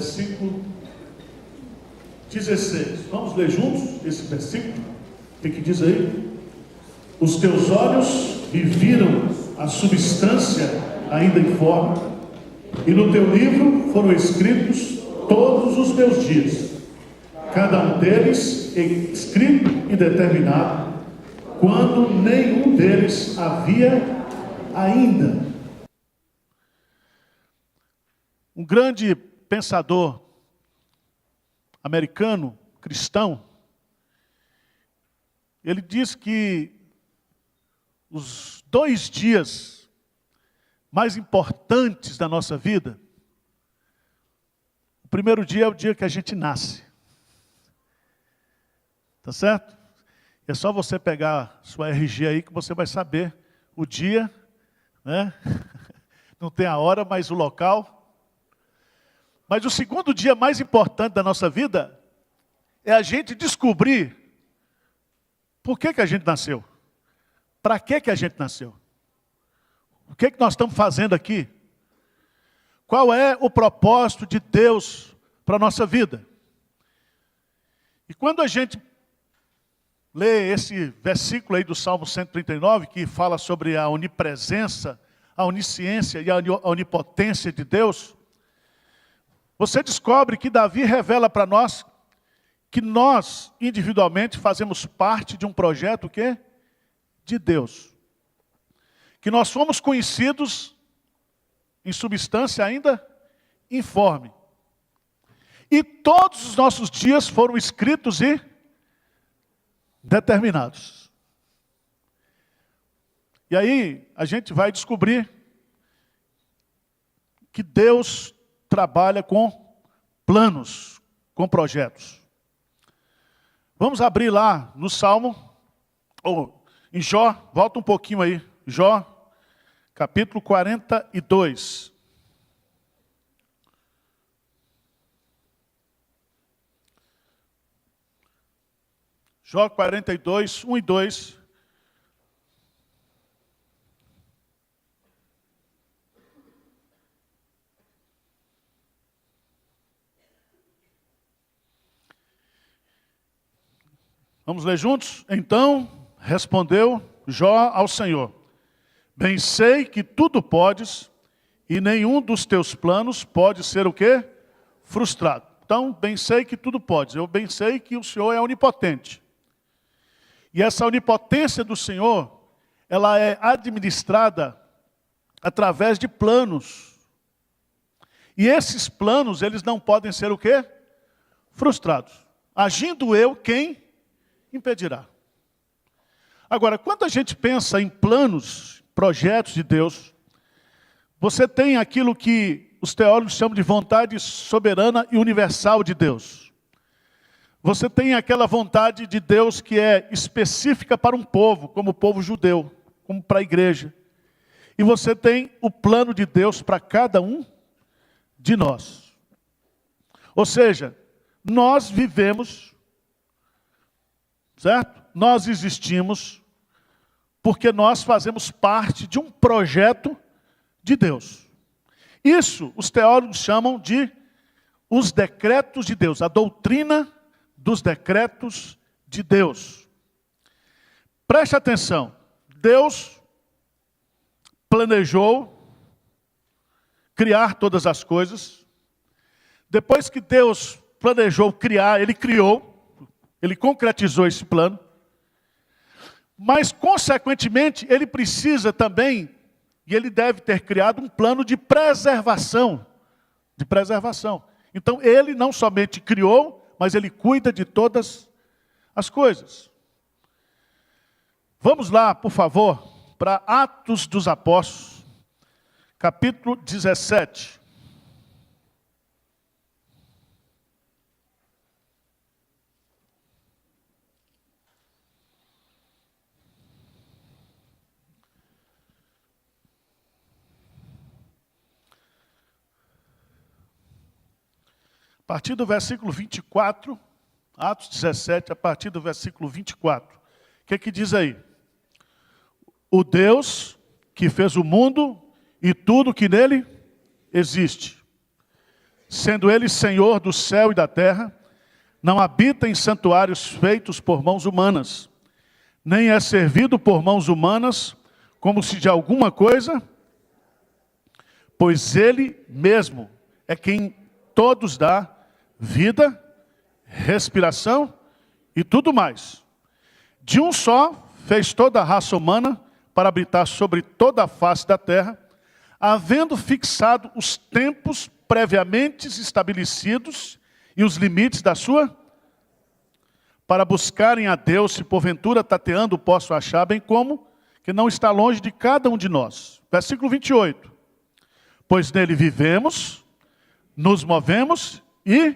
versículo 16. Vamos ler juntos esse versículo? O que diz aí? Os teus olhos me viram a substância ainda informe, e no teu livro foram escritos todos os meus dias, cada um deles escrito e determinado, quando nenhum deles havia ainda. Um grande pensador americano, cristão, ele diz que os 2 dias mais importantes da nossa vida, o primeiro dia é o dia que a gente nasce. Tá certo? É só você pegar sua RG aí que você vai saber o dia, né? Não tem a hora, mas o local. Mas o segundo dia mais importante da nossa vida é a gente descobrir por que a gente nasceu. Para que a gente nasceu? O que nós estamos fazendo aqui? Qual é o propósito de Deus para a nossa vida? E quando a gente lê esse versículo aí do Salmo 139, que fala sobre a onipresença, a onisciência e a onipotência de Deus, você descobre que Davi revela para nós que nós, individualmente, fazemos parte de um projeto que de Deus. Que nós fomos conhecidos em substância ainda informe. E todos os nossos dias foram escritos e determinados. E aí a gente vai descobrir que Deus trabalha com planos, com projetos. Vamos abrir lá no Salmo, ou em Jó, volta um pouquinho aí, Jó, capítulo 42. Jó 42, 1 e 2. Vamos ler juntos? Então respondeu Jó ao Senhor: bem sei que tudo podes, e nenhum dos teus planos pode ser o quê? Frustrado. Então, bem sei que tudo podes. Eu bem sei que o Senhor é onipotente. E essa onipotência do Senhor, ela é administrada através de planos. E esses planos, eles não podem ser o quê? Frustrados. Agindo eu, quem impedirá? Agora, quando a gente pensa em planos, projetos de Deus, você tem aquilo que os teólogos chamam de vontade soberana e universal de Deus. Você tem aquela vontade de Deus que é específica para um povo, como o povo judeu, como para a igreja. E você tem o plano de Deus para cada um de nós. Ou seja, nós vivemos, certo? Nós existimos porque nós fazemos parte de um projeto de Deus. Isso os teólogos chamam de os decretos de Deus, a doutrina dos decretos de Deus. Preste atenção, Deus planejou criar todas as coisas. Depois que Deus planejou criar, Ele criou, Ele concretizou esse plano. Mas, consequentemente, Ele precisa também, e Ele deve ter criado um plano de preservação. De preservação. Então, Ele não somente criou, mas Ele cuida de todas as coisas. Vamos lá, por favor, para Atos dos Apóstolos, capítulo 17. A partir do versículo 24, Atos 17, a partir do versículo 24. O que diz aí? O Deus que fez o mundo e tudo que nele existe, sendo ele Senhor do céu e da terra, não habita em santuários feitos por mãos humanas, nem é servido por mãos humanas, como se de alguma coisa, pois ele mesmo é quem todos dá vida, respiração e tudo mais. De um só fez toda a raça humana para habitar sobre toda a face da terra, havendo fixado os tempos previamente estabelecidos e os limites da sua, para buscarem a Deus, se porventura tateando posso achar, bem como que não está longe de cada um de nós. Versículo 28. Pois nele vivemos, nos movemos e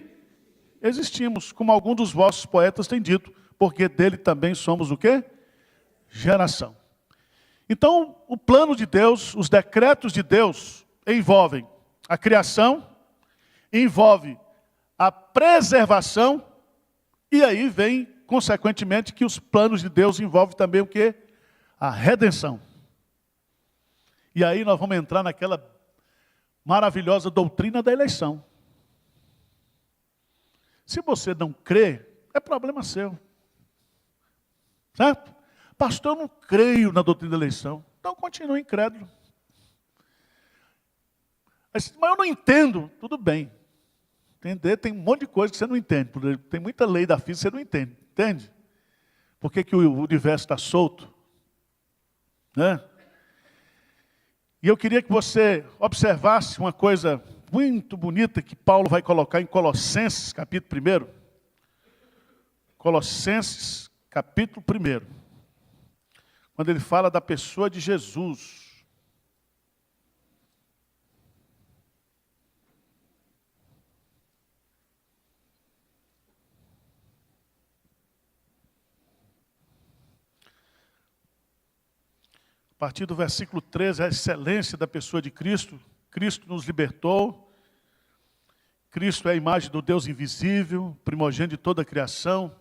existimos, como algum dos vossos poetas tem dito, porque dele também somos o quê? Geração. Então, o plano de Deus, os decretos de Deus envolvem a criação, envolve a preservação, e aí vem, consequentemente, que os planos de Deus envolvem também o quê? A redenção. E aí nós vamos entrar naquela maravilhosa doutrina da eleição. Se você não crê, é problema seu. Certo? Pastor, eu não creio na doutrina da eleição. Então continue incrédulo. Mas eu não entendo. Tudo bem. Entender, tem um monte de coisa que você não entende. Tem muita lei da física que você não entende. Entende? Por que o universo está solto? Né? E eu queria que você observasse uma coisa muito bonita que Paulo vai colocar em Colossenses, capítulo 1. Colossenses, capítulo 1. Quando ele fala da pessoa de Jesus. A partir do versículo 13, a excelência da pessoa de Cristo. Cristo nos libertou. Cristo é a imagem do Deus invisível, primogênito de toda a criação.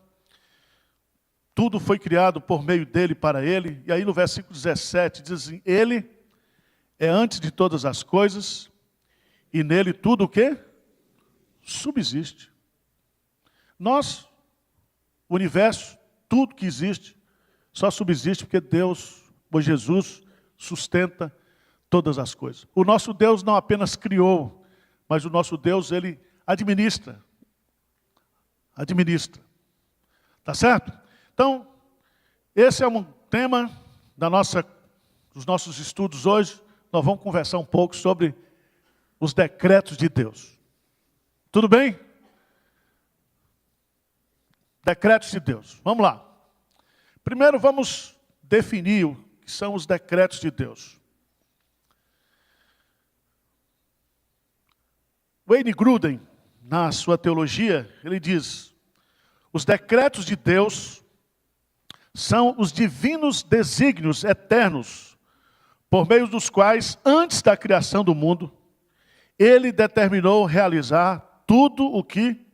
Tudo foi criado por meio dele e para ele. E aí no versículo 17 diz assim, ele é antes de todas as coisas, e nele tudo o quê? Subsiste. Nós, o universo, tudo que existe, só subsiste porque Deus, por Jesus, sustenta todas as coisas. O nosso Deus não apenas criou, mas o nosso Deus, ele administra. Administra. Tá certo? Então, esse é um tema dos nossos estudos hoje. Nós vamos conversar um pouco sobre os decretos de Deus. Tudo bem? Decretos de Deus. Vamos lá. Primeiro vamos definir o que são os decretos de Deus. Wayne Grudem, na sua teologia, ele diz: os decretos de Deus são os divinos desígnios eternos, por meio dos quais, antes da criação do mundo, ele determinou realizar tudo o que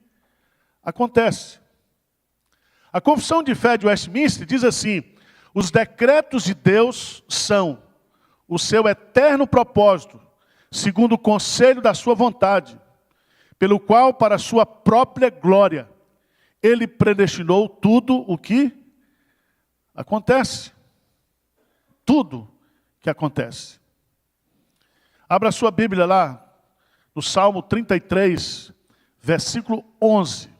acontece. A Confissão de Fé de Westminster diz assim: os decretos de Deus são o seu eterno propósito, segundo o conselho da sua vontade, pelo qual, para a sua própria glória, ele predestinou tudo o que acontece. Tudo que acontece. Abra sua Bíblia lá, no Salmo 33, versículo 11.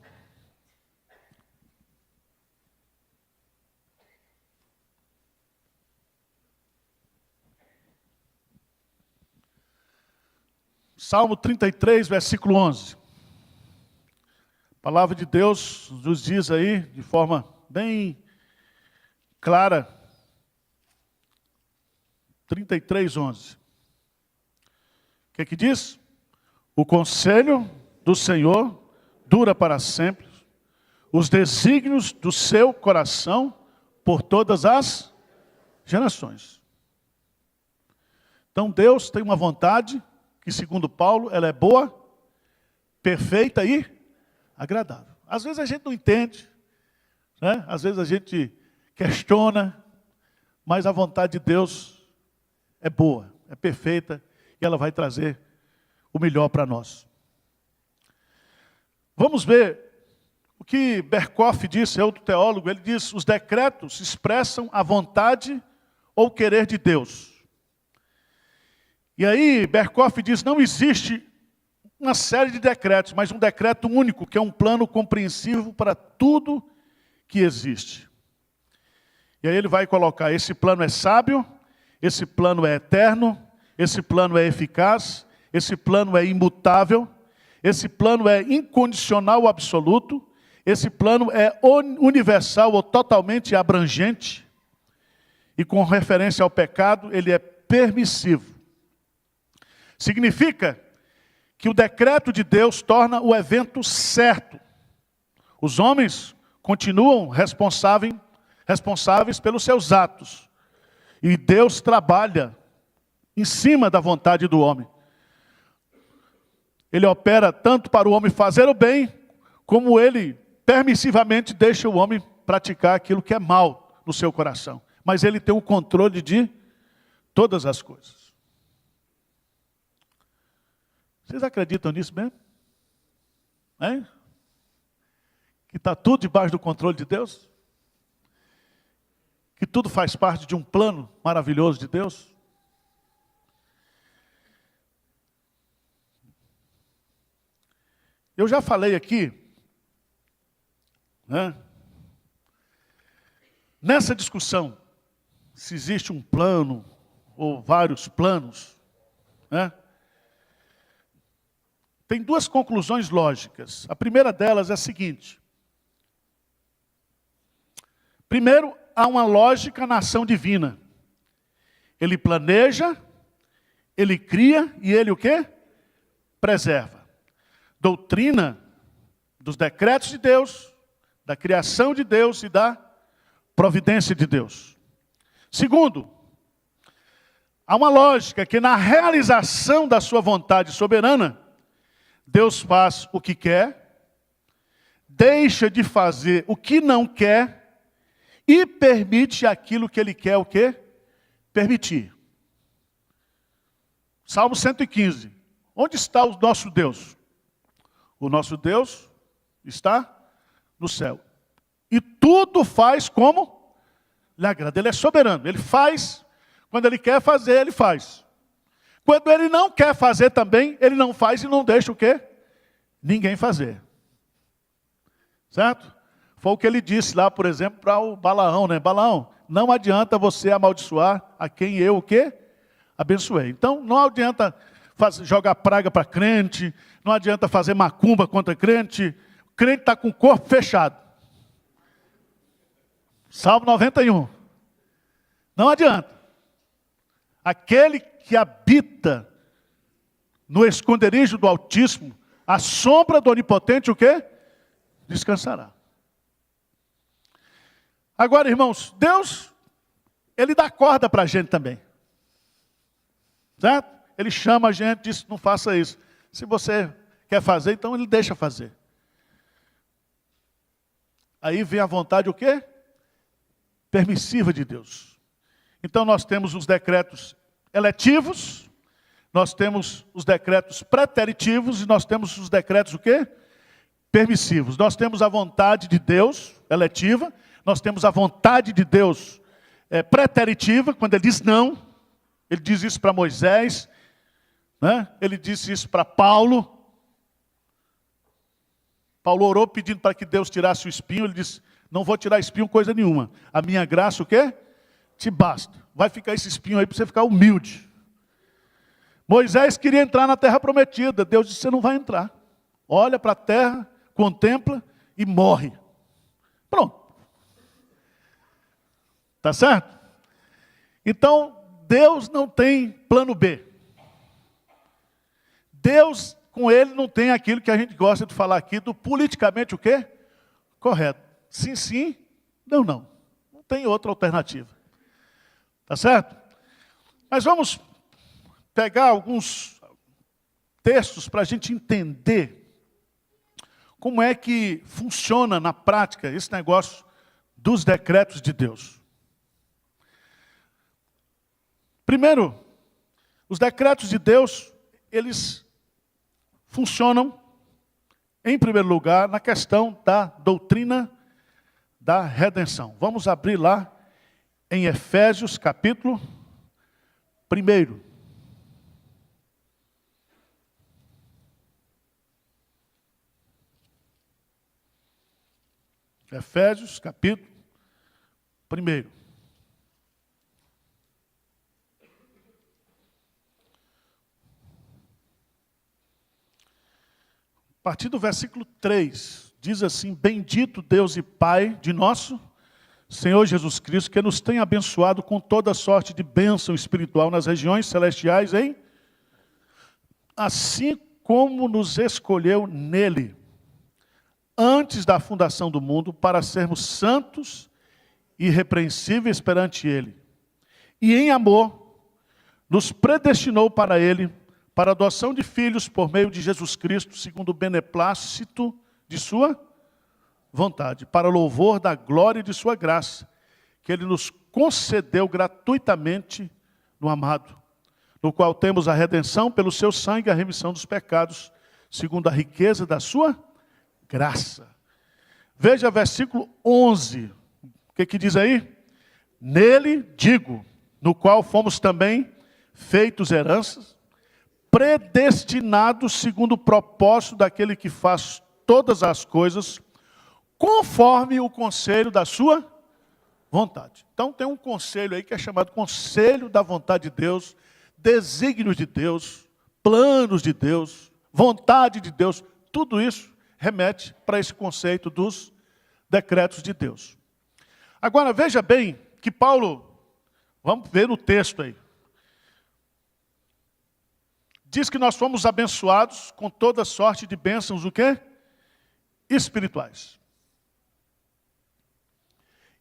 Salmo 33, versículo 11. A palavra de Deus nos diz aí, de forma bem clara, 33, 11. O que é que diz? O conselho do Senhor dura para sempre, os desígnios do seu coração por todas as gerações. Então Deus tem uma vontade que, segundo Paulo, ela é boa, perfeita e agradável. Às vezes a gente não entende, né? Às vezes a gente questiona, mas a vontade de Deus é boa, é perfeita, e ela vai trazer o melhor para nós. Vamos ver o que Berkhoff disse, é outro teólogo. Ele diz: os decretos expressam a vontade ou querer de Deus. E aí Berkhoff diz: não existe uma série de decretos, mas um decreto único, que é um plano compreensivo para tudo que existe. E aí ele vai colocar: esse plano é sábio, esse plano é eterno, esse plano é eficaz, esse plano é imutável, esse plano é incondicional absoluto, esse plano é universal ou totalmente abrangente, e com referência ao pecado, ele é permissivo. Significa que o decreto de Deus torna o evento certo. Os homens continuam responsáveis pelos seus atos. E Deus trabalha em cima da vontade do homem. Ele opera tanto para o homem fazer o bem, como ele permissivamente deixa o homem praticar aquilo que é mal no seu coração. Mas ele tem o controle de todas as coisas. Vocês acreditam nisso mesmo? Hein? Que está tudo debaixo do controle de Deus? Que tudo faz parte de um plano maravilhoso de Deus? Eu já falei aqui, né, nessa discussão, se existe um plano ou vários planos, né? Tem duas conclusões lógicas. A primeira delas é a seguinte: primeiro, há uma lógica na ação divina. Ele planeja, ele cria e ele o quê? Preserva. Doutrina dos decretos de Deus, da criação de Deus e da providência de Deus. Segundo, há uma lógica que na realização da sua vontade soberana, Deus faz o que quer, deixa de fazer o que não quer e permite aquilo que Ele quer o quê? Permitir. Salmo 115. Onde está o nosso Deus? O nosso Deus está no céu. E tudo faz como lhe agrada. Ele é soberano. Ele faz, quando Ele quer fazer, Ele faz. Quando Ele não quer fazer também, Ele não faz e não deixa o quê? Ninguém fazer. Certo? Foi o que Ele disse lá, por exemplo, para o Balaão, né? Balaão, não adianta você amaldiçoar a quem eu o quê? Abençoei. Então, não adianta jogar praga para crente, não adianta fazer macumba contra crente. O crente está com o corpo fechado. Salmo 91. Não adianta. Aquele que habita no esconderijo do Altíssimo, a sombra do Onipotente, o quê? Descansará. Agora, irmãos, Deus, Ele dá corda para a gente também. Certo? Ele chama a gente e diz: não faça isso. Se você quer fazer, então Ele deixa fazer. Aí vem a vontade o quê? Permissiva de Deus. Então nós temos os decretos eletivos, nós temos os decretos preteritivos e nós temos os decretos o quê? Permissivos. Nós temos a vontade de Deus eletiva, nós temos a vontade de Deus preteritiva, quando Ele diz não. Ele diz isso para Moisés, né? Ele disse isso para Paulo. Paulo orou pedindo para que Deus tirasse o espinho. Ele disse: não vou tirar espinho coisa nenhuma. A minha graça o quê? Te basta. Vai ficar esse espinho aí para você ficar humilde. Moisés queria entrar na terra prometida. Deus disse: você não vai entrar. Olha para a terra, contempla e morre. Pronto. Tá certo? Então, Deus não tem plano B. Deus, com Ele, não tem aquilo que a gente gosta de falar aqui, do politicamente o quê? Correto. Sim, sim, não, não. Não tem outra alternativa. Tá certo? Mas vamos pegar alguns textos para a gente entender como é que funciona na prática esse negócio dos decretos de Deus. Primeiro, os decretos de Deus, eles funcionam em primeiro lugar, na questão da doutrina da redenção. Vamos abrir lá em Efésios, capítulo 1. Efésios, capítulo 1. A partir do versículo 3, diz assim: Bendito Deus e Pai de nosso Senhor Jesus Cristo, que nos tem abençoado com toda sorte de bênção espiritual nas regiões celestiais, assim como nos escolheu nele, antes da fundação do mundo, para sermos santos e irrepreensíveis perante ele. E em amor, nos predestinou para ele, para a adoção de filhos por meio de Jesus Cristo, segundo o beneplácito de sua vontade, para louvor da glória de sua graça, que ele nos concedeu gratuitamente no amado, no qual temos a redenção pelo seu sangue, a remissão dos pecados, segundo a riqueza da sua graça. Veja versículo 11, o que diz aí? Nele, digo, no qual fomos também feitos heranças, predestinados segundo o propósito daquele que faz todas as coisas, conforme o conselho da sua vontade. Então tem um conselho aí que é chamado conselho da vontade de Deus, desígnios de Deus, planos de Deus, vontade de Deus, tudo isso remete para esse conceito dos decretos de Deus. Agora veja bem que Paulo, vamos ver no texto aí, diz que nós fomos abençoados com toda sorte de bênçãos, o quê? Espirituais.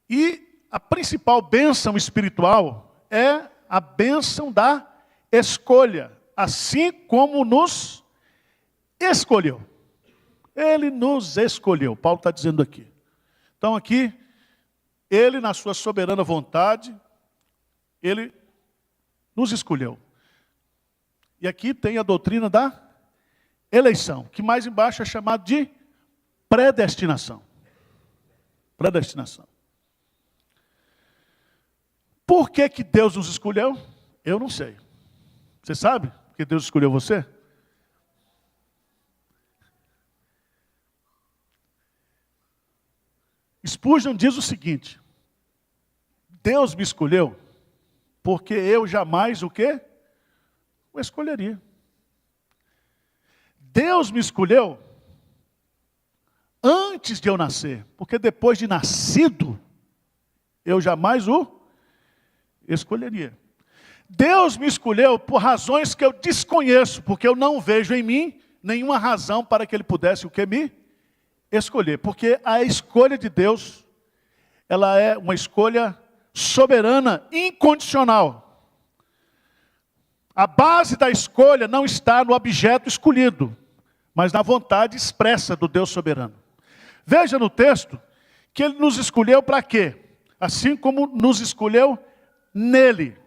E a principal bênção espiritual é a bênção da escolha, assim como nos escolheu. Ele nos escolheu, Paulo está dizendo aqui. Então aqui, ele na sua soberana vontade, ele nos escolheu. E aqui tem a doutrina da eleição, que mais embaixo é chamado de predestinação. Predestinação. Por que que Deus nos escolheu? Eu não sei. Você sabe por que Deus escolheu você? Spurgeon diz o seguinte: Deus me escolheu porque eu jamais o quê? O escolheria. Deus me escolheu antes de eu nascer, porque depois de nascido, eu jamais o escolheria. Deus me escolheu por razões que eu desconheço, porque eu não vejo em mim nenhuma razão para que Ele pudesse o que me escolher. Porque a escolha de Deus, ela é uma escolha soberana, incondicional. A base da escolha não está no objeto escolhido, mas na vontade expressa do Deus soberano. Veja no texto que Ele nos escolheu para quê? Assim como nos escolheu nele.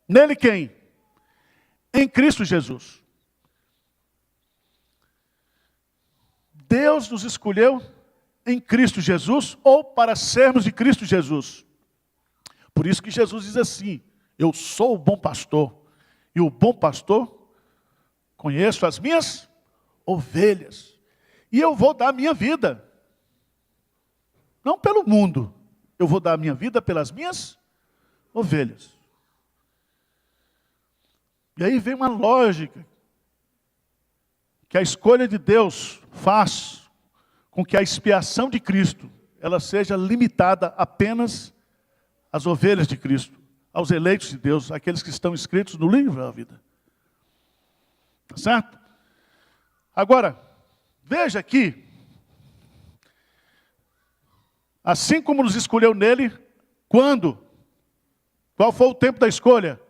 Nele quem? Em Cristo Jesus. Deus nos escolheu em Cristo Jesus, ou para sermos de Cristo Jesus. Por isso que Jesus diz assim: eu sou o bom pastor, e o bom pastor conheço as minhas ovelhas, e eu vou dar a minha vida, não pelo mundo, eu vou dar a minha vida pelas minhas ovelhas. E aí vem uma lógica, que a escolha de Deus faz com que a expiação de Cristo, ela seja limitada apenas às ovelhas de Cristo, aos eleitos de Deus, aqueles que estão escritos no livro da vida. Tá certo? Agora, veja aqui, assim como nos escolheu nele, quando? Qual foi o tempo da escolha?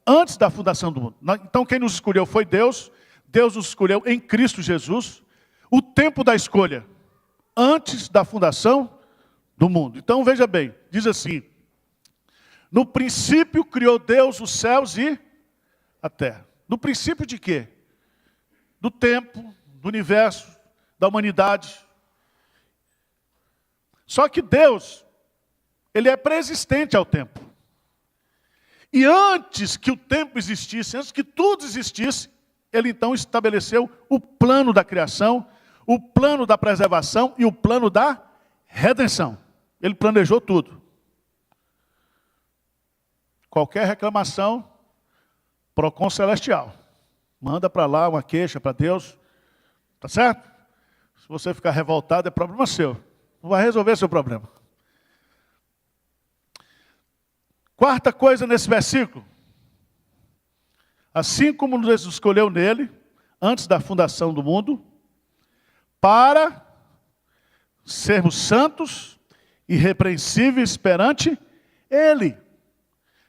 Antes da fundação do mundo. Então quem nos escolheu foi Deus. Deus nos escolheu em Cristo Jesus. O tempo da escolha, antes da fundação do mundo. Então veja bem, diz assim: no princípio criou Deus os céus e a terra. No princípio de quê? Do tempo, do universo, da humanidade. Só que Deus, Ele é pré-existente ao tempo. E antes que o tempo existisse, antes que tudo existisse, Ele então estabeleceu o plano da criação, o plano da preservação e o plano da redenção. Ele planejou tudo. Qualquer reclamação, Procon celestial. Manda para lá uma queixa para Deus. Tá certo? Se você ficar revoltado, é problema seu. Não vai resolver seu problema. Quarta coisa nesse versículo. Assim como Deus escolheu nele, antes da fundação do mundo, para sermos santos e irrepreensíveis perante Ele.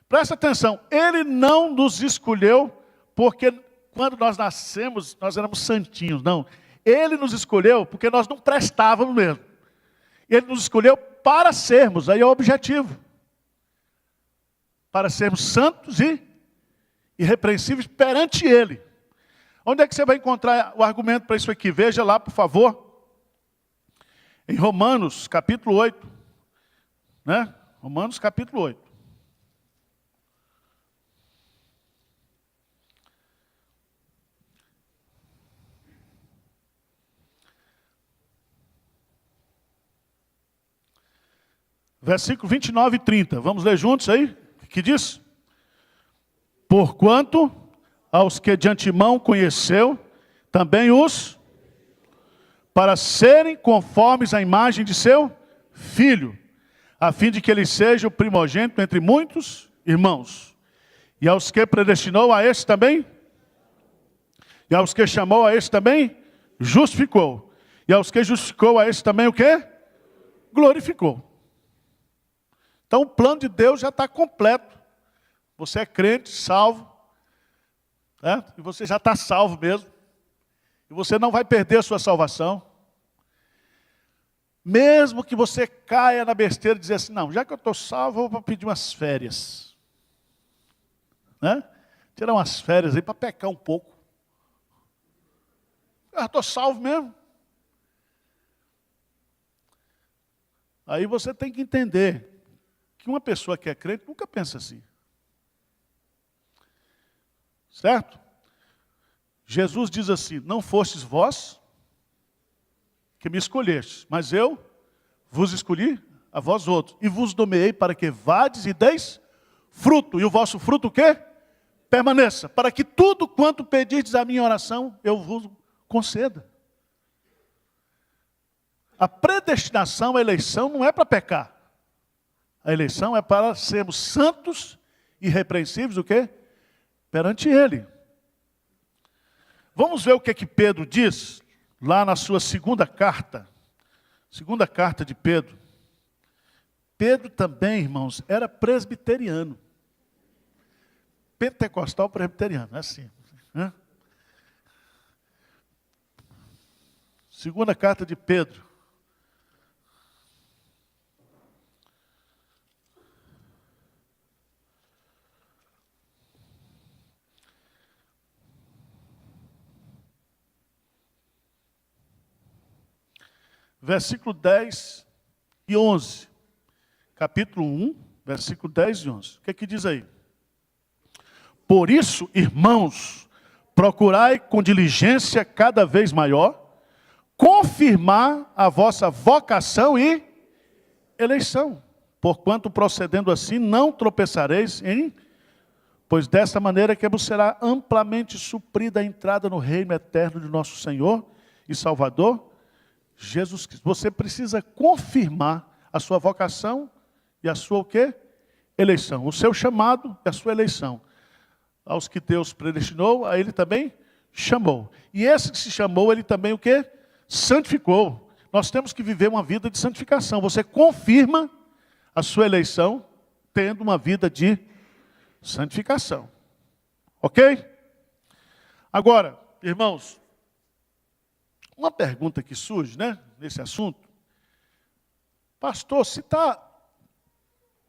Presta atenção, Ele não nos escolheu porque quando nós nascemos, nós éramos santinhos, não. Ele nos escolheu porque nós não prestávamos mesmo. Ele nos escolheu para sermos, aí é o objetivo. Para sermos santos e irrepreensíveis perante Ele. Onde é que você vai encontrar o argumento para isso aqui? Veja lá, por favor. Em Romanos, capítulo 8. Né? Romanos, capítulo 8. Versículo 29 e 30. Vamos ler juntos aí? O que diz? Porquanto aos que de antemão conheceu, também os, para serem conformes à imagem de seu Filho, a fim de que ele seja o primogênito entre muitos irmãos. E aos que predestinou, a esse também, e aos que chamou, a esse também, justificou. E aos que justificou, a esse também o quê? Glorificou. Então o plano de Deus já está completo. Você é crente, salvo. Né? E você já está salvo mesmo. E você não vai perder a sua salvação. Mesmo que você caia na besteira e dizer assim, não, já que eu estou salvo, eu vou pedir umas férias. Né? Tirar umas férias aí para pecar um pouco. Eu estou salvo mesmo. Aí você tem que entender que uma pessoa que é crente nunca pensa assim. Certo? Jesus diz assim, não fostes vós que me escolhestes, mas eu vos escolhi a vós outros, e vos nomeei para que vades e deis fruto, e o vosso fruto o quê? Permaneça, para que tudo quanto pedirdes a minha oração, eu vos conceda. A predestinação, a eleição não é para pecar. A eleição é para sermos santos e irrepreensíveis, o quê? Perante Ele. Vamos ver o que Pedro diz, lá na sua segunda carta de Pedro. Pedro também, irmãos, era presbiteriano. Pentecostal presbiteriano, é assim. Né? Segunda carta de Pedro. Versículo 10 e 11. Capítulo 1, versículo 10 e 11. O que é que diz aí? Por isso, irmãos, procurai com diligência cada vez maior, confirmar a vossa vocação e eleição. Porquanto procedendo assim, não tropeçareis pois desta maneira que vos será amplamente suprida a entrada no reino eterno de nosso Senhor e Salvador, Jesus Cristo. Você precisa confirmar a sua vocação e a sua o quê? Eleição. O seu chamado e a sua eleição. Aos que Deus predestinou, a Ele também chamou. E esse que se chamou, Ele também o quê? Santificou. Nós temos que viver uma vida de santificação. Você confirma a sua eleição tendo uma vida de santificação. Ok? Agora, irmãos, uma pergunta que surge, né, nesse assunto. Pastor, se o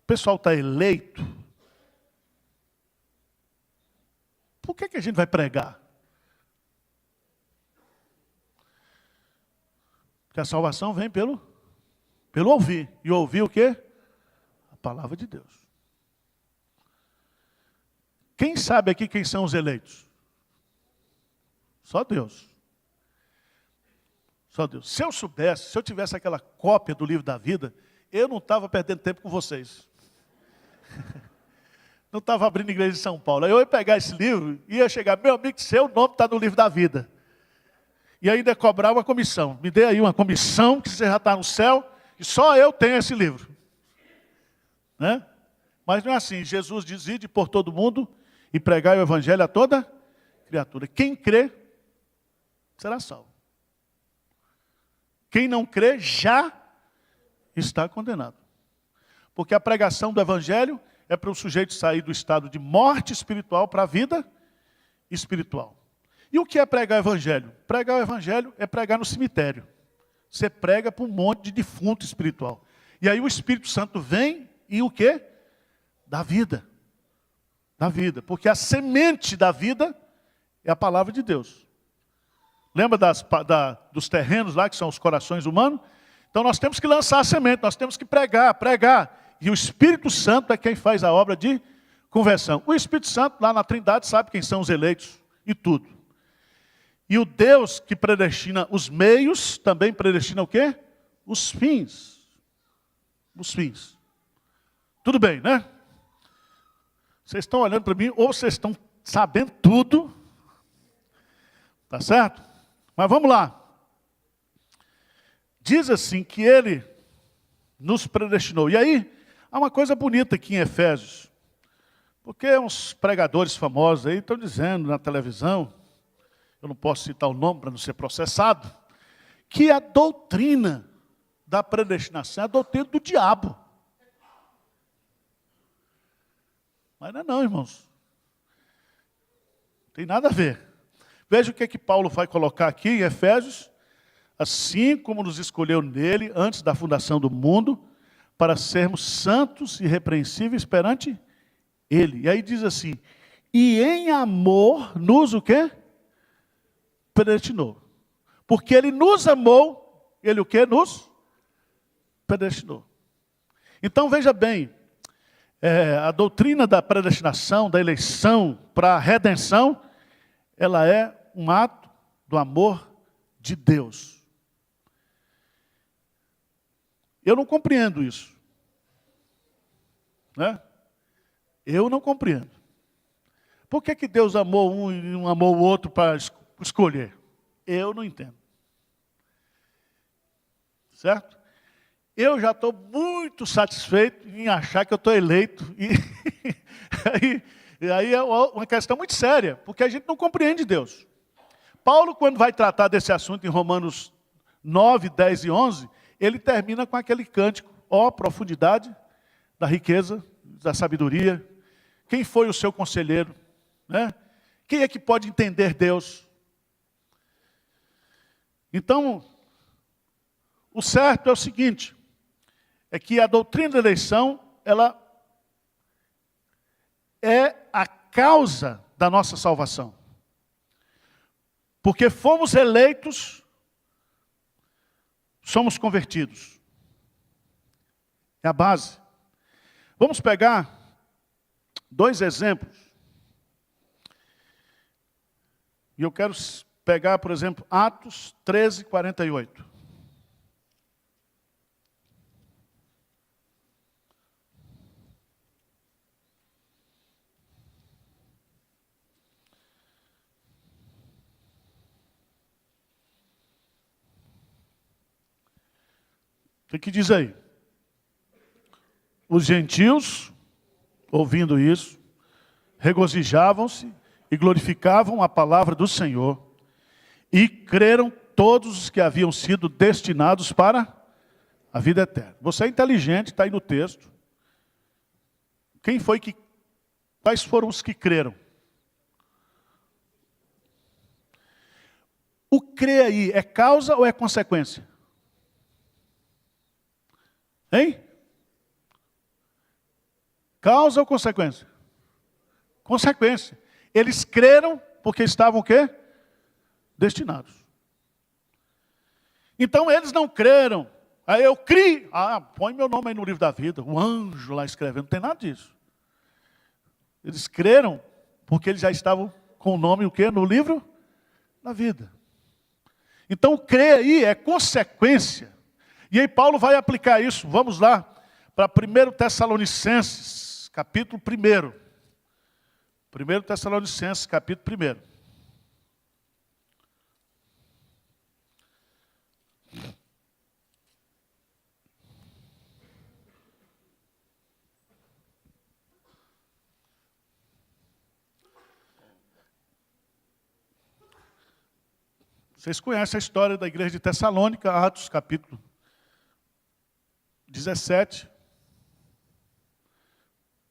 pessoal está eleito, por que a gente vai pregar? Porque a salvação vem pelo ouvir. E ouvir o quê? A palavra de Deus. Quem sabe aqui quem são os eleitos? Só Deus. Só Deus. Se eu soubesse, se eu tivesse aquela cópia do livro da vida, eu não estava perdendo tempo com vocês. Não estava abrindo igreja em São Paulo. Aí eu ia pegar esse livro e ia chegar, meu amigo, seu nome está no livro da vida. E ainda cobrar uma comissão. Me dê aí uma comissão, que você já está no céu, e só eu tenho esse livro. Né? Mas não é assim. Jesus diz, ide por todo mundo e pregai o evangelho a toda criatura. Quem crê, será salvo. Quem não crê, já está condenado. Porque a pregação do evangelho é para o sujeito sair do estado de morte espiritual para a vida espiritual. E o que é pregar o evangelho? Pregar o evangelho é pregar no cemitério. Você prega para um monte de defunto espiritual. E aí o Espírito Santo vem e o quê? Dá vida. Dá vida. Porque a semente da vida é a palavra de Deus. Lembra dos terrenos lá, que são os corações humanos? Então nós temos que lançar a semente, nós temos que pregar. E o Espírito Santo é quem faz a obra de conversão. O Espírito Santo, lá na Trindade, sabe quem são os eleitos e tudo. E o Deus que predestina os meios, também predestina o quê? Os fins. Os fins. Tudo bem, né? Vocês estão olhando para mim, ou vocês estão sabendo tudo. Tá certo? Mas vamos lá. Diz assim que ele nos predestinou. E aí, há uma coisa bonita aqui em Efésios. Porque uns pregadores famosos aí estão dizendo na televisão, eu não posso citar o nome para não ser processado, que a doutrina da predestinação é a doutrina do diabo. Mas não é não, irmãos. Não tem nada a ver. Veja o que Paulo vai colocar aqui em Efésios. Assim como nos escolheu nele antes da fundação do mundo, para sermos santos e irrepreensíveis perante ele. E aí diz assim, e em amor nos o quê? Predestinou. Porque ele nos amou, ele o quê? Nos predestinou. Então veja bem, a doutrina da predestinação, da eleição para a redenção, ela é um ato do amor de Deus. Eu não compreendo isso. Né? Eu não compreendo. Por que Deus amou um e não amou o outro para escolher? Eu não entendo. Certo? Eu já estou muito satisfeito em achar que eu estou eleito. E aí é uma questão muito séria, porque a gente não compreende Deus. Paulo, quando vai tratar desse assunto em Romanos 9, 10 e 11, ele termina com aquele cântico, ó profundidade da riqueza, da sabedoria. Quem foi o seu conselheiro? Né? Quem é que pode entender Deus? Então, o certo é o seguinte, é que a doutrina da eleição, ela é a causa da nossa salvação. Porque fomos eleitos, somos convertidos. É a base. Vamos pegar 2 exemplos. E eu quero pegar, por exemplo, Atos 13, 48. O que diz aí? Os gentios, ouvindo isso, regozijavam-se e glorificavam a palavra do Senhor, e creram todos os que haviam sido destinados para a vida eterna. Você é inteligente, está aí no texto. Quais foram os que creram? O crer aí é causa ou é consequência? Hein? Causa ou consequência? Consequência. Eles creram porque estavam o quê? Destinados. Então eles não creram. Aí eu criei. Põe meu nome aí no livro da vida. O anjo lá escrevendo. Não tem nada disso. Eles creram porque eles já estavam com o nome o quê? No livro da vida. Então crer aí é consequência. E aí Paulo vai aplicar isso. Vamos lá para 1 Tessalonicenses, capítulo 1. 1 Tessalonicenses, capítulo 1. Vocês conhecem a história da igreja de Tessalônica, Atos capítulo 17.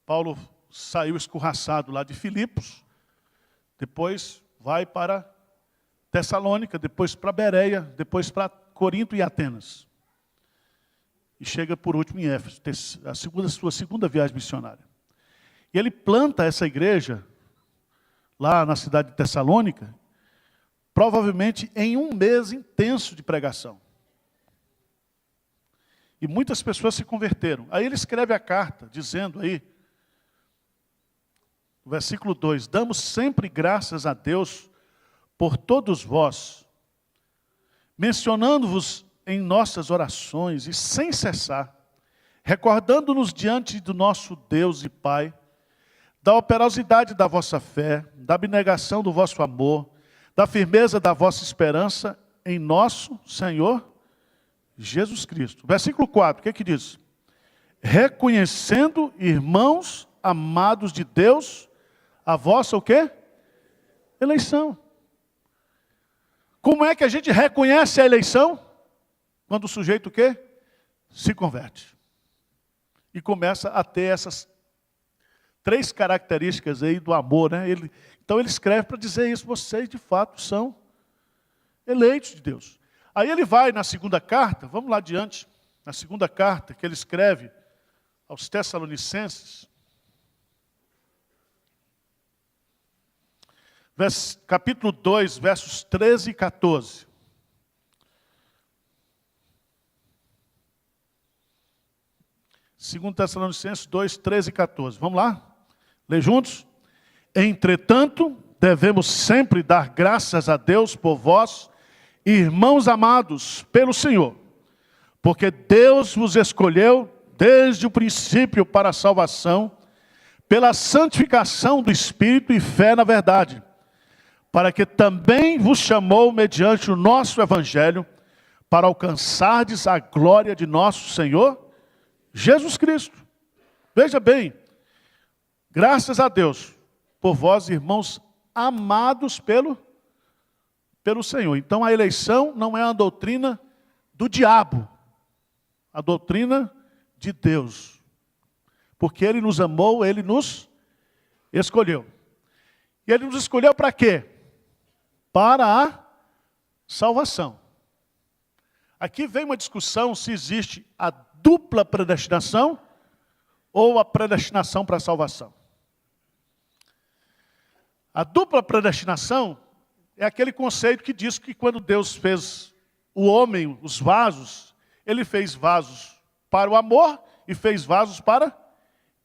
Paulo saiu escorraçado lá de Filipos, depois vai para Tessalônica, depois para Bereia, depois para Corinto e Atenas. E chega por último em Éfeso, sua segunda viagem missionária. E ele planta essa igreja lá na cidade de Tessalônica, provavelmente em um mês intenso de pregação. E muitas pessoas se converteram. Aí ele escreve a carta, dizendo aí, no versículo 2, damos sempre graças a Deus por todos vós, mencionando-vos em nossas orações e sem cessar, recordando-nos diante do nosso Deus e Pai, da operosidade da vossa fé, da abnegação do vosso amor, da firmeza da vossa esperança em nosso Senhor Jesus Cristo. Versículo 4, o que é que diz? Reconhecendo, irmãos amados de Deus, a vossa o quê? Eleição. Como é que a gente reconhece a eleição? Quando o sujeito o quê? Se converte. E começa a ter essas 3 características aí do amor, né? Então ele escreve para dizer isso, vocês de fato são eleitos de Deus. Aí ele vai na segunda carta, vamos lá adiante, na segunda carta que ele escreve aos Tessalonicenses, capítulo 2, versos 13 e 14. Segundo Tessalonicenses 2, 13 e 14. Vamos lá? Lê juntos? Entretanto, devemos sempre dar graças a Deus por vós, irmãos amados pelo Senhor, porque Deus vos escolheu desde o princípio para a salvação, pela santificação do Espírito e fé na verdade, para que também vos chamou mediante o nosso Evangelho, para alcançardes a glória de nosso Senhor Jesus Cristo. Veja bem, graças a Deus, por vós, irmãos amados pelo Senhor. Então a eleição não é uma doutrina do diabo, a doutrina de Deus. Porque Ele nos amou, Ele nos escolheu. E Ele nos escolheu para quê? Para a salvação. Aqui vem uma discussão se existe a dupla predestinação ou a predestinação para a salvação. A dupla predestinação é aquele conceito que diz que quando Deus fez o homem, os vasos, Ele fez vasos para o amor e fez vasos para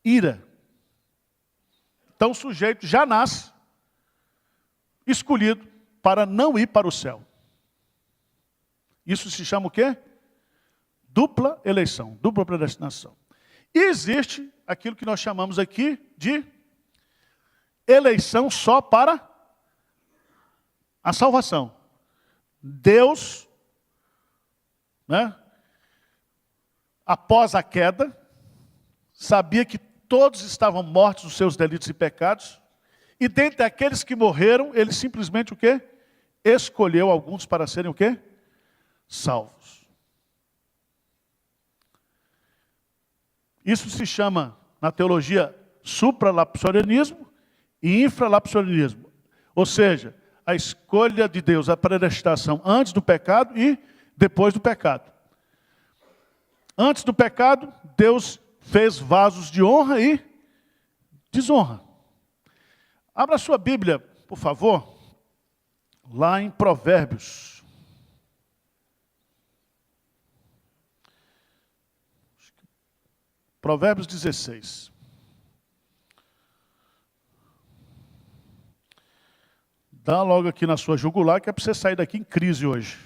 ira. Então o sujeito já nasce escolhido para não ir para o céu. Isso se chama o quê? Dupla eleição, dupla predestinação. E existe aquilo que nós chamamos aqui de eleição só para a salvação. Deus, né, após a queda, sabia que todos estavam mortos dos seus delitos e pecados, e dentre aqueles que morreram, Ele simplesmente o quê? Escolheu alguns para serem o quê? Salvos. Isso se chama, na teologia, supralapsarianismo e infralapsarianismo. Ou seja, a escolha de Deus, a predestinação antes do pecado e depois do pecado. Antes do pecado, Deus fez vasos de honra e desonra. Abra sua Bíblia, por favor, lá em Provérbios. Provérbios 16. Dá logo aqui na sua jugular, que é para você sair daqui em crise hoje.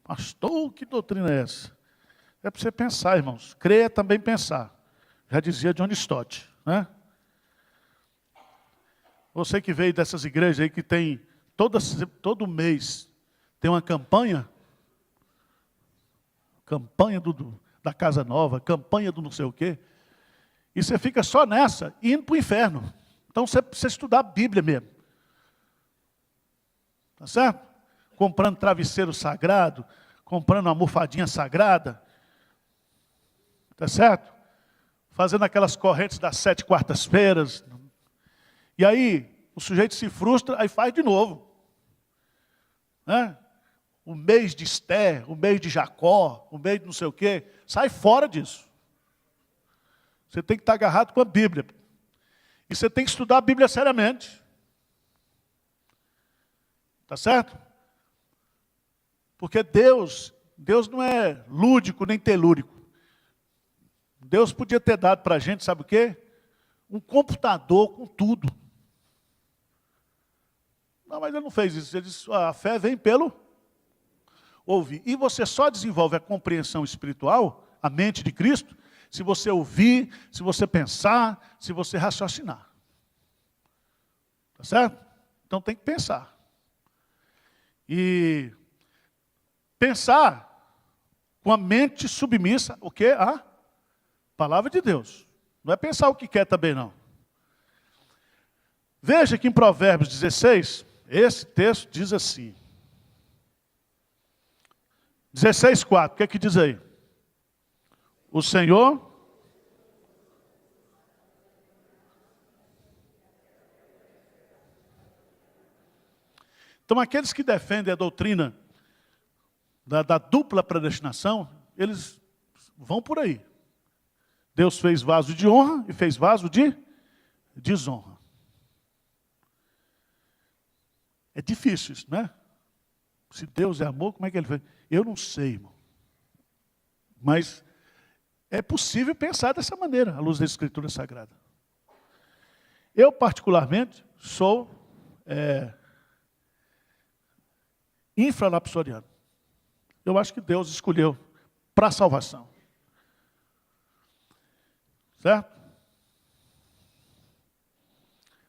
Pastor, que doutrina é essa? É para você pensar, irmãos. Crer é também pensar. Já dizia John Stott, né? Você que veio dessas igrejas aí que tem, todo mês, tem uma campanha da Casa Nova, campanha do não sei o quê, e você fica só nessa, indo para o inferno. Então você precisa estudar a Bíblia mesmo. Tá certo? Comprando travesseiro sagrado, comprando uma almofadinha sagrada. Tá certo? Fazendo aquelas correntes das 7 quartas-feiras. E aí, o sujeito se frustra, aí faz de novo. Né? O mês de Esther, o mês de Jacó, o mês de não sei o quê, sai fora disso. Você tem que estar agarrado com a Bíblia. E você tem que estudar a Bíblia seriamente. Tá certo? Porque Deus não é lúdico nem telúrico. Deus podia ter dado para a gente, sabe o quê? Um computador com tudo. Não, mas ele não fez isso. Ele disse, a fé vem pelo ouvir. E você só desenvolve a compreensão espiritual, a mente de Cristo, se você ouvir, se você pensar, se você raciocinar. Tá certo? Então tem que pensar. E pensar com a mente submissa, o quê? A palavra de Deus. Não é pensar o que quer também, não. Veja que em Provérbios 16, esse texto diz assim. 16:4, o que é que diz aí? O Senhor... Então, aqueles que defendem a doutrina da dupla predestinação, eles vão por aí. Deus fez vaso de honra e fez vaso de desonra. É difícil isso, né? Se Deus é amor, como é que ele fez? Eu não sei, irmão. Mas é possível pensar dessa maneira, à luz da Escritura Sagrada. Eu, particularmente, sou infralapsoriano. Eu acho que Deus escolheu para a salvação. Certo?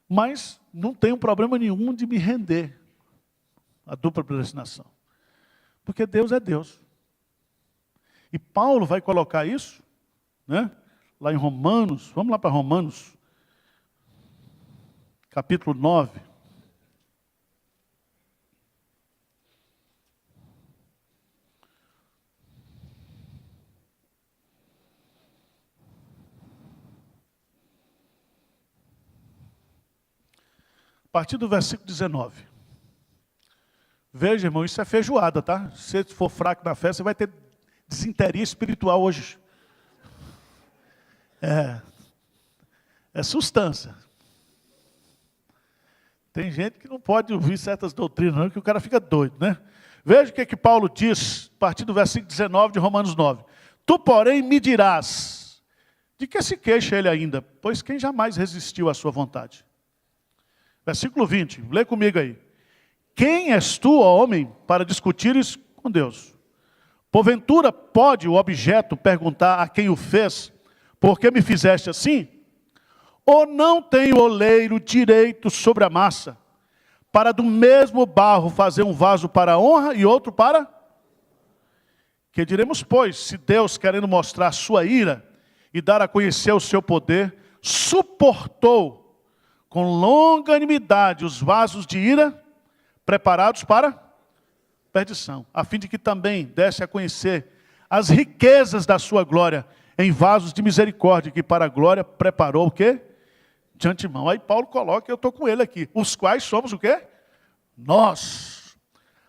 Mas não tenho problema nenhum de me render à dupla predestinação. Porque Deus é Deus. E Paulo vai colocar isso, né, lá em Romanos, vamos lá para Romanos, capítulo 9. A partir do versículo 19. Veja, irmão, isso é feijoada, tá? Se você for fraco na fé, você vai ter desinteria espiritual hoje. É substância. Tem gente que não pode ouvir certas doutrinas, não, que o cara fica doido, né? Veja o que Paulo diz, a partir do versículo 19 de Romanos 9. Tu, porém, me dirás, de que se queixa ele ainda? Pois quem jamais resistiu à sua vontade? Versículo 20, lê comigo aí. Quem és tu, ó homem, para discutires com Deus? Porventura pode o objeto perguntar a quem o fez, por que me fizeste assim? Ou não tem o oleiro direito sobre a massa, para do mesmo barro fazer um vaso para a honra e outro para? Que diremos, pois, se Deus, querendo mostrar a sua ira e dar a conhecer o seu poder, suportou com longanimidade os vasos de ira preparados para perdição, a fim de que também desse a conhecer as riquezas da sua glória em vasos de misericórdia, que para a glória preparou o quê? De antemão. Aí Paulo coloca, eu estou com ele aqui, os quais somos o quê? Nós,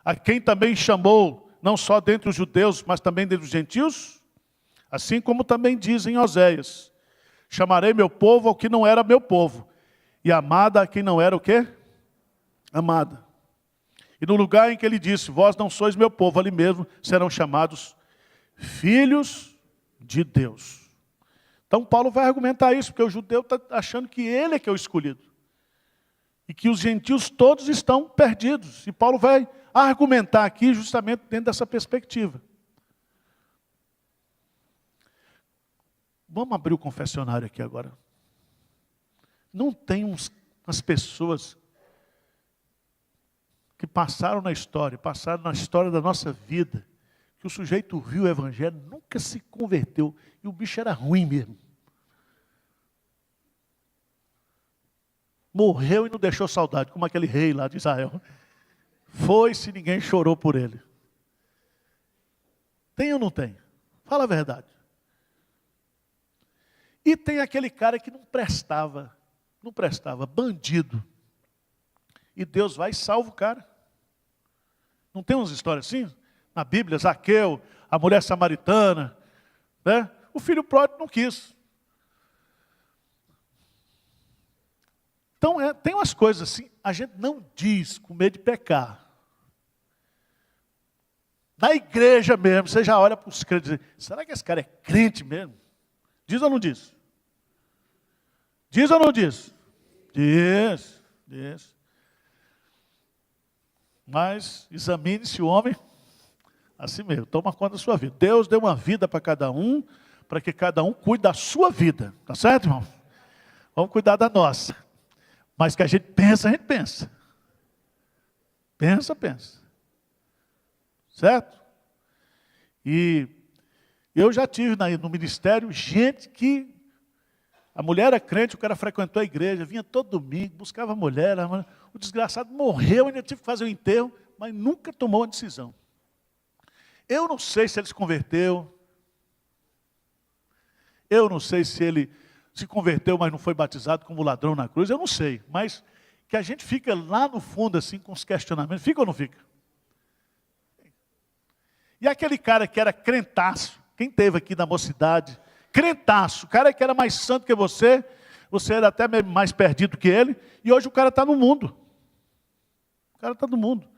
a quem também chamou, não só dentre os judeus, mas também dentre os gentios, assim como também diz em Oséias, chamarei meu povo ao que não era meu povo, e amada a quem não era o quê? Amada. E no lugar em que ele disse, vós não sois meu povo, ali mesmo serão chamados filhos de Deus. Então Paulo vai argumentar isso, porque o judeu está achando que ele é que é o escolhido. E que os gentios todos estão perdidos. E Paulo vai argumentar aqui justamente dentro dessa perspectiva. Vamos abrir o confessionário aqui agora. Não tem umas pessoas que passaram na história da nossa vida, que o sujeito viu o evangelho, nunca se converteu, e o bicho era ruim mesmo. Morreu e não deixou saudade, como aquele rei lá de Israel. Foi-se, ninguém chorou por ele. Tem ou não tem? Fala a verdade. E tem aquele cara que não prestava, bandido. E Deus vai e salva o cara. Não tem umas histórias assim? Na Bíblia, Zaqueu, a mulher samaritana, né? O filho pródigo não quis. Então, tem umas coisas assim, a gente não diz com medo de pecar. Na igreja mesmo, você já olha para os crentes e diz, será que esse cara é crente mesmo? Diz ou não diz? Diz ou não diz? Diz. Mas examine-se o homem assim mesmo, toma conta da sua vida. Deus deu uma vida para cada um, para que cada um cuide da sua vida. Tá certo, irmão? Vamos cuidar da nossa. Mas que a gente pensa. Pensa. Certo? E eu já tive no ministério gente que a mulher era crente, o cara frequentou a igreja, vinha todo domingo, buscava a mulher, o desgraçado morreu, ainda tive que fazer o enterro, mas nunca tomou uma decisão. Eu não sei se ele se converteu, eu não sei se ele se converteu, mas não foi batizado como ladrão na cruz, eu não sei, mas que a gente fica lá no fundo assim com os questionamentos, fica ou não fica? E aquele cara que era crentaço, quem teve aqui na mocidade, crentaço, o cara que era mais santo que você era até mais perdido que ele, e hoje o cara está no mundo. O cara está no mundo.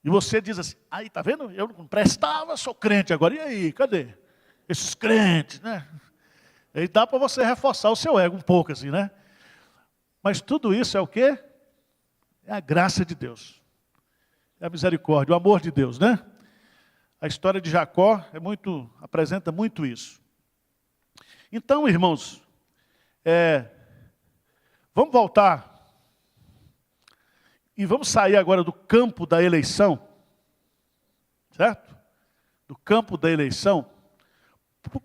E você diz assim, aí, tá vendo? Eu não prestava, sou crente agora. E aí, cadê? Esses crentes, né? Aí dá para você reforçar o seu ego um pouco assim, né? Mas tudo isso é o quê? É a graça de Deus. É a misericórdia, o amor de Deus, né? A história de Jacó apresenta muito isso. Então, irmãos, vamos voltar e vamos sair agora do campo da eleição, certo? Do campo da eleição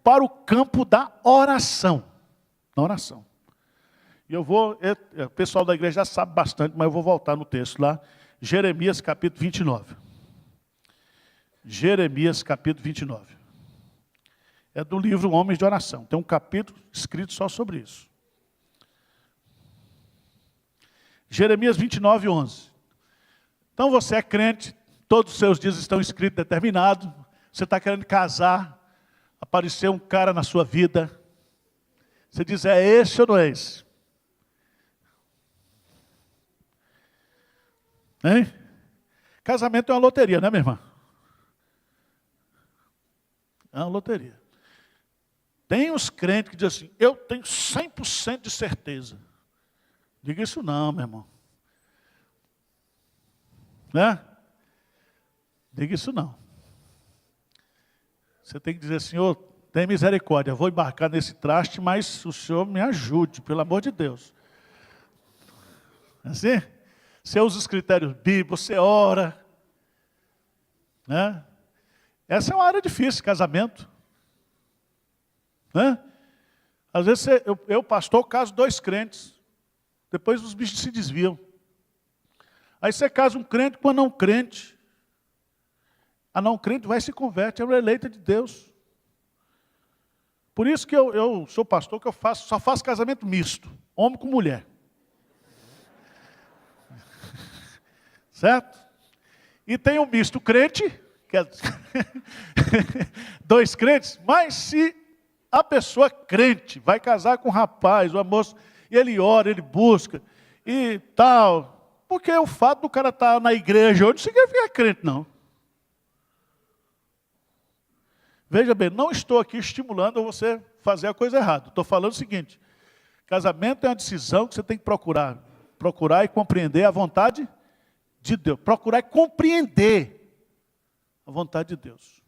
para o campo da oração. Na oração. E o pessoal da igreja já sabe bastante, mas eu vou voltar no texto lá, Jeremias capítulo 29. Jeremias capítulo 29. É do livro Homens de Oração. Tem um capítulo escrito só sobre isso. Jeremias 29, 11. Então você é crente, todos os seus dias estão escritos, determinados. Você está querendo casar, apareceu um cara na sua vida. Você diz, é esse ou não é esse? Hein? Casamento é uma loteria, né, minha irmã? É uma loteria. Tem os crentes que dizem assim, eu tenho 100% de certeza. Diga isso não, meu irmão. Né? Diga isso não. Você tem que dizer, Senhor, tem misericórdia, eu vou embarcar nesse traste, mas o Senhor me ajude, pelo amor de Deus. Assim? Você usa os critérios bíblicos, você ora. Né? Essa é uma área difícil, casamento. Né? Às vezes, eu pastor, caso 2 crentes. Depois os bichos se desviam. Aí você casa um crente com a não crente. A não crente vai e se converte, é uma eleita de Deus. Por isso que eu sou pastor, que só faço casamento misto. Homem com mulher. Certo? E tem um misto crente, que é 2 crentes, mas se a pessoa crente vai casar com um rapaz, uma moça, e ele ora, ele busca, e tal, porque o fato do cara estar na igreja hoje não significa crente, não. Veja bem, não estou aqui estimulando você fazer a coisa errada. Estou falando o seguinte, casamento é uma decisão que você tem que procurar e compreender a vontade de Deus. Procurar e compreender a vontade de Deus.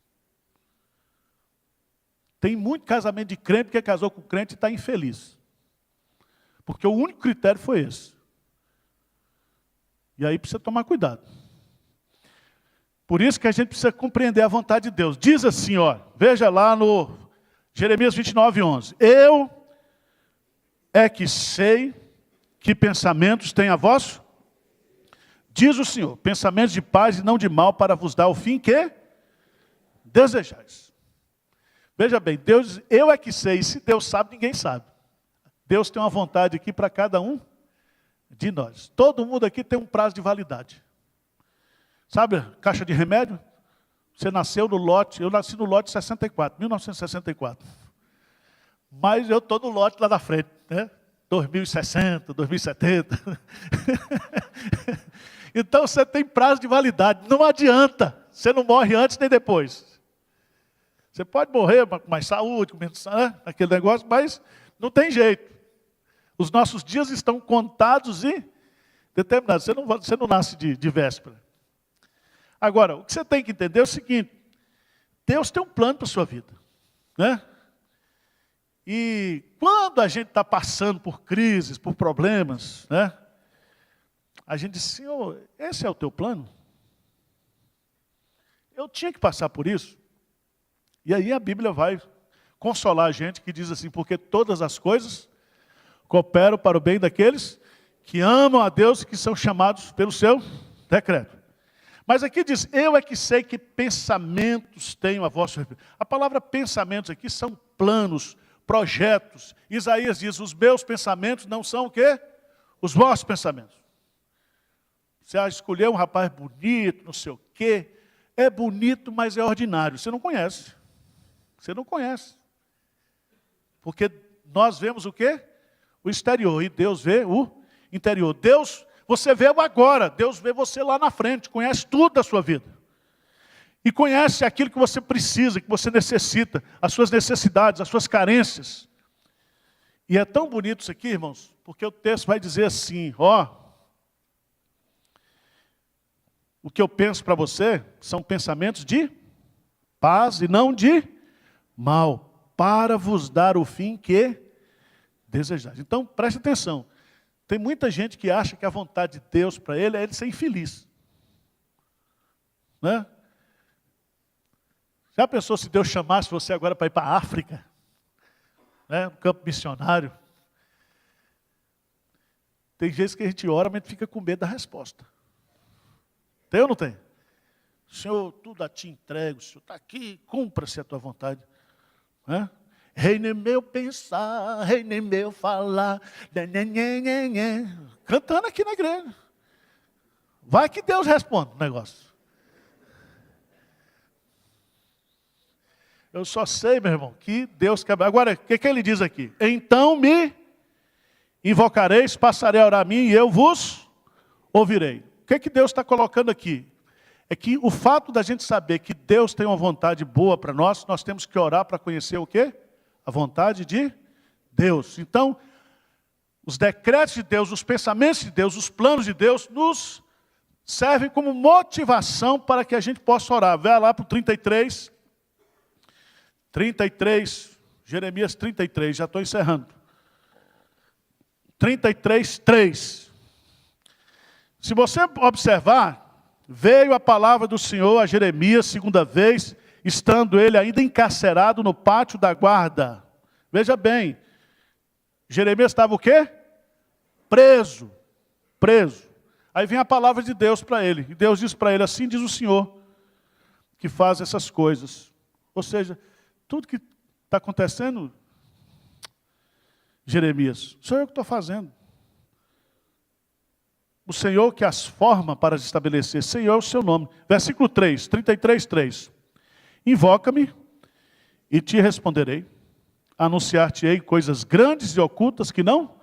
Tem muito casamento de crente que casou com crente e está infeliz. Porque o único critério foi esse. E aí precisa tomar cuidado. Por isso que a gente precisa compreender a vontade de Deus. Diz assim, ó, veja lá no Jeremias 29:11. Eu é que sei que pensamentos tem a vosso, diz o Senhor, pensamentos de paz e não de mal, para vos dar o fim que desejais. Veja bem, Deus, eu é que sei, e se Deus sabe, ninguém sabe. Deus tem uma vontade aqui para cada um de nós. Todo mundo aqui tem um prazo de validade. Sabe, caixa de remédio? Você nasceu no lote, eu nasci no lote 64, 1964. Mas eu estou no lote lá na frente, né? 2060, 2070. Então você tem prazo de validade, não adianta. Você não morre antes nem depois. Você pode morrer com mais saúde, com menos, né? Aquele negócio, mas não tem jeito. Os nossos dias estão contados e determinados. Você não nasce de véspera. Agora, o que você tem que entender é o seguinte. Deus tem um plano para a sua vida. Né? E quando a gente está passando por crises, por problemas, né? A gente diz, Senhor, esse é o teu plano? Eu tinha que passar por isso? E aí a Bíblia vai consolar a gente que diz assim, porque todas as coisas cooperam para o bem daqueles que amam a Deus e que são chamados pelo seu decreto. Mas aqui diz, eu é que sei que pensamentos tenho a vosso respeito. A palavra pensamentos aqui são planos, projetos. Isaías diz, os meus pensamentos não são o quê? Os vossos pensamentos. Você escolheu um rapaz bonito, não sei o quê. É bonito, mas é ordinário. Você não conhece. Você não conhece. Porque nós vemos o quê? O exterior. E Deus vê o interior. Deus, você vê o agora. Deus vê você lá na frente. Conhece tudo da sua vida. E conhece aquilo que você precisa, que você necessita. As suas necessidades, as suas carências. E é tão bonito isso aqui, irmãos. Porque o texto vai dizer assim, ó. O que eu penso para você são pensamentos de paz e não de mal, para vos dar o fim que desejais. Então, preste atenção. Tem muita gente que acha que a vontade de Deus para ele é ele ser infeliz. Né? Já pensou se Deus chamasse você agora para ir para a África? Né? No campo missionário. Tem vezes que a gente ora, mas a gente fica com medo da resposta. Tem ou não tem? Senhor, tudo a ti entrego, Senhor está aqui, cumpra-se a tua vontade. Né? Reine meu pensar, reine meu falar, cantando aqui na igreja. Vai que Deus responde o negócio. Eu só sei, meu irmão, que Deus quer. Agora, o que ele diz aqui? Então me invocareis, passarei a orar a mim e eu vos ouvirei. O que Deus está colocando aqui? É que o fato da gente saber que Deus tem uma vontade boa para nós, nós temos que orar para conhecer o quê? A vontade de Deus. Então, os decretos de Deus, os pensamentos de Deus, os planos de Deus, nos servem como motivação para que a gente possa orar. Vai lá para o 33, Jeremias 33, já estou encerrando. 33, 3. Se você observar, veio a palavra do Senhor a Jeremias, segunda vez, estando ele ainda encarcerado no pátio da guarda. Veja bem, Jeremias estava o quê? Preso. Aí vem a palavra de Deus para ele. E Deus diz para ele, assim diz o Senhor, que faz essas coisas. Ou seja, tudo que está acontecendo, Jeremias, sou eu que estou fazendo. O Senhor que as forma para as estabelecer. Senhor é o seu nome. Versículo 3, 33, 3. Invoca-me e te responderei. Anunciar-te-ei coisas grandes e ocultas que não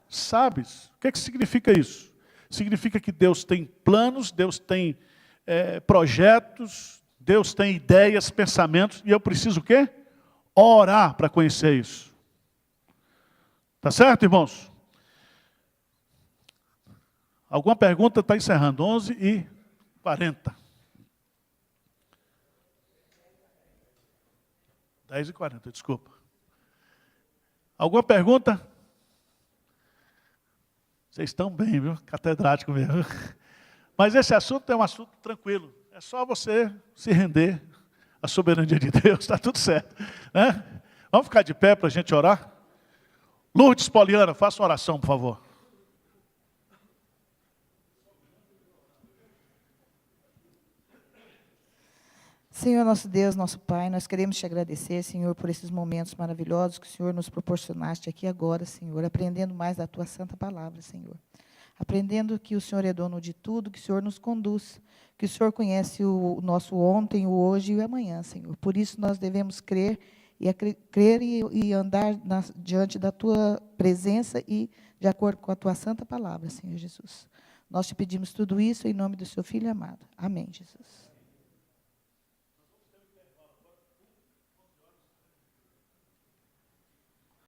sabes. O que significa isso? Significa que Deus tem planos, Deus tem projetos, Deus tem ideias, pensamentos. E eu preciso o quê? orar para conhecer isso. Tá certo, irmãos? Alguma pergunta? Está encerrando. 11h40. 10h40, desculpa. Alguma pergunta? Vocês estão bem, viu? Catedrático mesmo. Mas esse assunto é um assunto tranquilo. É só você se render à soberania de Deus, está tudo certo. Né? Vamos ficar de pé para a gente orar? Lourdes Poliana, faça uma oração, por favor. Senhor nosso Deus, nosso Pai, nós queremos te agradecer, Senhor, por esses momentos maravilhosos que o Senhor nos proporcionaste aqui agora, Senhor, aprendendo mais da tua santa palavra, Senhor. Aprendendo que o Senhor é dono de tudo, que o Senhor nos conduz, que o Senhor conhece o nosso ontem, o hoje e o amanhã, Senhor. Por isso nós devemos crer e andar diante da tua presença e de acordo com a tua santa palavra, Senhor Jesus. Nós te pedimos tudo isso em nome do seu Filho amado. Amém, Jesus.